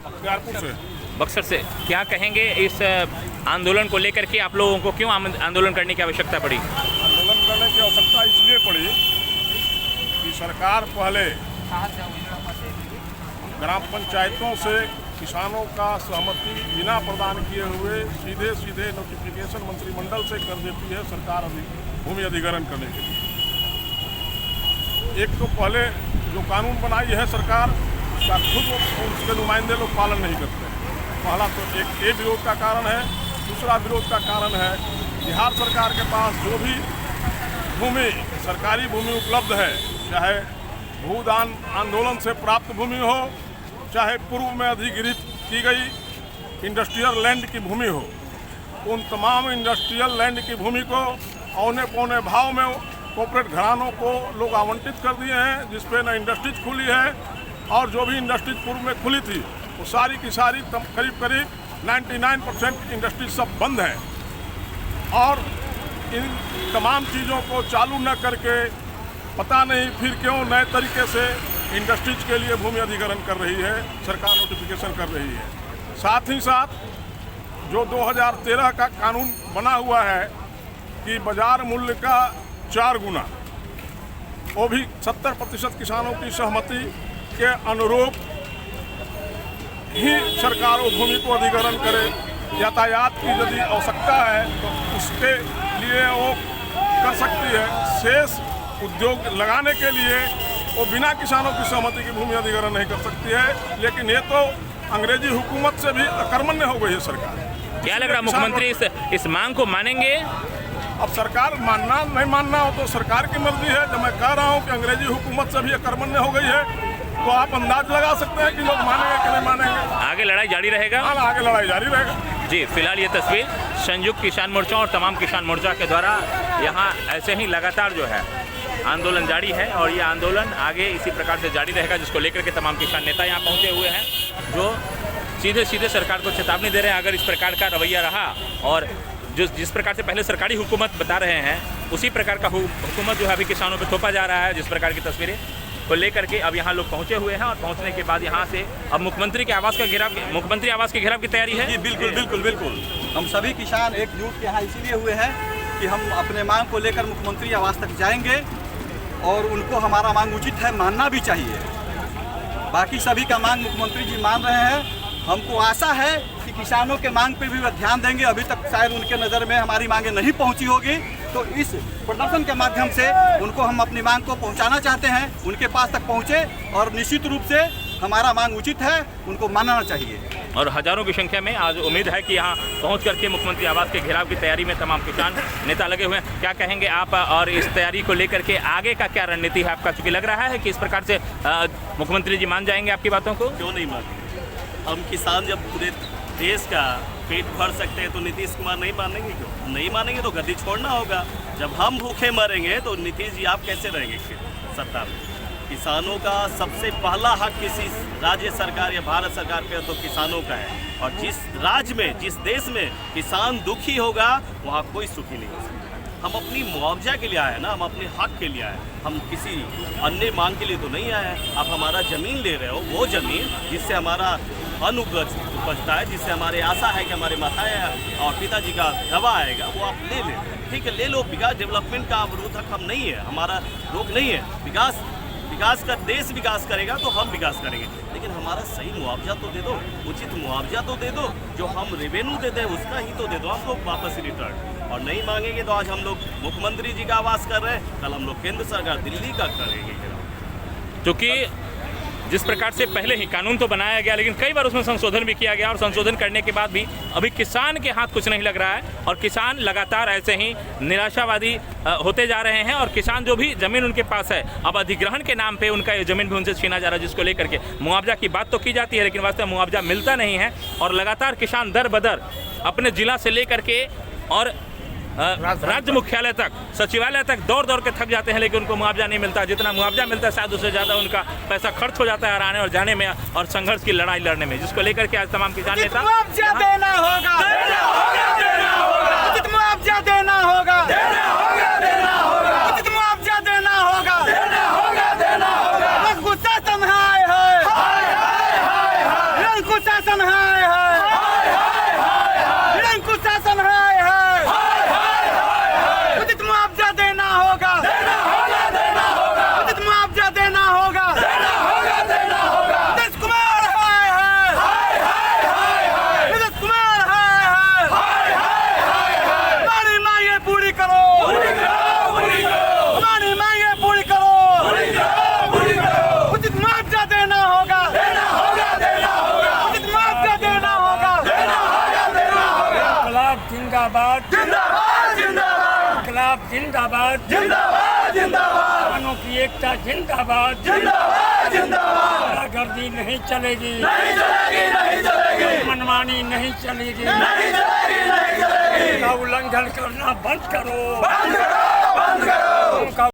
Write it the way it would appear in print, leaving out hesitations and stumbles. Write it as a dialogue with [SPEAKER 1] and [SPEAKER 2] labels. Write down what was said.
[SPEAKER 1] बख्तियारपुर से।
[SPEAKER 2] बक्सर से। क्या कहेंगे इस आंदोलन को लेकर के, आप लोगों को क्यों आंदोलन करने की आवश्यकता पड़ी?
[SPEAKER 1] आंदोलन करने की आवश्यकता इसलिए पड़ी कि सरकार पहले ग्राम पंचायतों से किसानों का सहमति बिना प्रदान किए हुए सीधे नोटिफिकेशन मंत्रिमंडल से कर देती है सरकार भूमि अधिग्रहण करने के लिए। एक तो पहले जो कानून बनाई है सरकार, उसका खुद उसके नुमाइंदे लोग पालन नहीं करते। पहला तो एक विरोध का कारण है। दूसरा विरोध का कारण है बिहार सरकार के पास जो भी भूमि, सरकारी भूमि उपलब्ध है, चाहे भूदान आंदोलन से प्राप्त भूमि हो, चाहे पूर्व में अधिग्रहित की गई इंडस्ट्रियल लैंड की भूमि हो, उन तमाम इंडस्ट्रियल लैंड की भूमि को औने पौने भाव में कॉर्पोरेट घरानों को लोग आवंटित कर दिए हैं, जिसपे न इंडस्ट्रीज खुली है और जो भी इंडस्ट्रीज पूर्व में खुली थी वो सारी की सारी करीब 99% इंडस्ट्रीज सब बंद हैं। और इन तमाम चीज़ों को चालू न करके पता नहीं फिर क्यों नए तरीके से इंडस्ट्रीज के लिए भूमि अधिग्रहण कर रही है, सरकार नोटिफिकेशन कर रही है। साथ ही साथ जो 2013 का कानून बना हुआ है कि बाजार मूल्य का 4 गुना, वो भी 70% किसानों की सहमति के अनुरूप ही सरकार वो भूमि को अधिग्रहण करे। यातायात की यदि आवश्यकता है तो उसके लिए वो कर सकती है। शेष उद्योग लगाने के लिए वो बिना किसानों की सहमति की भूमि अधिग्रहण नहीं कर सकती है। लेकिन ये तो अंग्रेजी हुकूमत से भी अकर्मण्य हो गई है सरकार।
[SPEAKER 2] क्या लग रहा है मुख्यमंत्री इस मांग को मानेंगे?
[SPEAKER 1] अब सरकार मानना नहीं मानना हो तो सरकार की मर्जी है। जब मैं कह रहा हूँ कि अंग्रेजी हुकूमत से भी अकर्मण्य हो गई है, तो आप अंदाज लगा सकते हैं कि लोग मानेंगे कि नहीं मानेंगे।
[SPEAKER 2] आगे लड़ाई जारी रहेगा?
[SPEAKER 1] हाँ, आगे लड़ाई जारी रहेगा।
[SPEAKER 2] जी, फिलहाल ये तस्वीर संयुक्त किसान मोर्चा और तमाम किसान मोर्चा के द्वारा यहाँ ऐसे ही लगातार जो है आंदोलन जारी है और ये आंदोलन आगे इसी प्रकार से जारी रहेगा, जिसको लेकर के तमाम किसान नेता यहाँ पहुँचे हुए हैं, जो सीधे सरकार को चेतावनी दे रहे हैं अगर इस प्रकार का रवैया रहा और जिस प्रकार से पहले सरकारी हुकूमत बता रहे हैं उसी प्रकार का हुकूमत जो है अभी किसानों पे थोपा जा रहा है। जिस प्रकार की तस्वीरें को लेकर के अब यहाँ लोग पहुँचे हुए हैं और पहुँचने के बाद यहाँ से अब मुख्यमंत्री आवास के घेराव की तैयारी है।
[SPEAKER 3] जी बिल्कुल। हम सभी किसान एकजुट यहाँ इसीलिए हुए हैं कि हम अपने मांग को लेकर मुख्यमंत्री आवास तक जाएंगे और उनको हमारा मांग उचित है, मानना भी चाहिए। बाकी सभी का मांग मुख्यमंत्री जी मान रहे हैं। हमको आशा है कि किसानों के मांग पे भी वह ध्यान देंगे। अभी तक शायद उनके नज़र में हमारी मांगे नहीं पहुंची होगी, तो इस प्रदर्शन के माध्यम से उनको हम अपनी मांग को पहुंचाना चाहते हैं, उनके पास तक पहुंचे और निश्चित रूप से हमारा मांग उचित है, उनको मानना चाहिए।
[SPEAKER 2] और हजारों की संख्या में आज उम्मीद है कि यहाँ पहुँच करके मुख्यमंत्री आवास के घेराव की तैयारी में तमाम किसान नेता लगे हुए हैं। क्या कहेंगे आप और इस तैयारी को लेकर के आगे का क्या रणनीति है आपका? चूँकि लग रहा है कि इस प्रकार से मुख्यमंत्री जी मान जाएंगे आपकी बातों को।
[SPEAKER 4] क्यों नहीं मानेंगे? हम किसान जब पूरे देश का पेट भर सकते हैं तो नीतीश कुमार नहीं मानेंगे? क्यों नहीं मानेंगे? तो गद्दी छोड़ना होगा। जब हम भूखे मरेंगे तो नीतीश जी आप कैसे रहेंगे सत्ता में? किसानों का सबसे पहला हक किसी राज्य सरकार या भारत सरकार पे तो किसानों का है, और जिस राज्य में, जिस देश में किसान दुखी होगा वहाँ कोई सुखी नहीं हो सकता। हम अपनी मुआवजा के लिए आए हैं ना, हम अपने हक के लिए आए हैं, हम किसी अन्य मांग के लिए तो नहीं आए हैं। आप हमारा ज़मीन ले रहे हो, वो ज़मीन जिससे हमारा अन्न उपजता है, जिससे हमारे आशा है कि हमारे माताएं और पिताजी का दवा आएगा, वो आप ले लें। ठीक है, ले लो। विकास डेवलपमेंट का अवरोधक हम नहीं है, हमारा रोक नहीं है। विकास का देश विकास करेगा तो हम विकास करेंगे, लेकिन हमारा सही मुआवजा तो दे दो, उचित मुआवजा तो दे दो। जो हम रेवेन्यू देते हैं उसका ही तो दे दो हमको वापस रिटर्न। और नहीं मांगेंगे तो आज हम लोग मुख्यमंत्री जी का आवास कर रहे हैं, कल हम लोग केंद्र सरकार दिल्ली का करेंगे।
[SPEAKER 2] क्योंकि जिस प्रकार से पहले ही कानून तो बनाया गया लेकिन कई बार उसमें संशोधन भी किया गया और संशोधन करने के बाद भी अभी किसान के हाथ कुछ नहीं लग रहा है और किसान लगातार ऐसे ही निराशावादी होते जा रहे हैं। और किसान जो भी ज़मीन उनके पास है, अब अधिग्रहण के नाम पे उनका ये ज़मीन भी उनसे छीना जा रहा है, जिसको लेकर के मुआवजा की बात तो की जाती है लेकिन वास्तव में मुआवजा मिलता नहीं है। और लगातार किसान दर बदर अपने ज़िला से लेकर के और राज्य मुख्यालय तक, सचिवालय तक दौड़ के थक जाते हैं, लेकिन उनको मुआवजा नहीं मिलता। जितना मुआवजा मिलता है शायद उससे ज़्यादा उनका पैसा खर्च हो जाता है आने और जाने में और संघर्ष की लड़ाई लड़ने में, जिसको लेकर के आज तमाम किसान नेता
[SPEAKER 3] मुआवजा देना होगा, उचित मुआवजा देना होगा, उचित मुआवजा देना होगा, गुस्सा संभाए है निरंकुश शासन हाय हाय, निरंकुश शासन हाय हाय, उचित मुआवजा देना होगा, उचित मुआवजा देना होगा, नीतीश कुमार हाय हाय, नीतीश कुमार हाय हाय, हमारी मांगे पूरी करो, हमारी मांगे पूरी करो, उचित मुआवजा देना होगा, उचित मुआवजा देना होगा,
[SPEAKER 5] इनकलाब जिंदाबाद,
[SPEAKER 3] जिंदाबाद जिंदाबाद,
[SPEAKER 5] इनकलाब जिंदाबाद,
[SPEAKER 3] जिंदाबाद जिंदाबाद,
[SPEAKER 5] किसानों की एकता जिंदाबाद,
[SPEAKER 3] जिंदाबाद जिंदाबाद,
[SPEAKER 5] गुंडागर्दी नहीं चलेगी,
[SPEAKER 3] नहीं चलेगी, नहीं चलेगी,
[SPEAKER 5] मनमानी नहीं चलेगी,
[SPEAKER 3] नहीं चलेगी, नहीं चलेगी,
[SPEAKER 5] का उल्लंघन करना बंद करो,
[SPEAKER 3] बंद करो, बंद करो।
[SPEAKER 5] उनका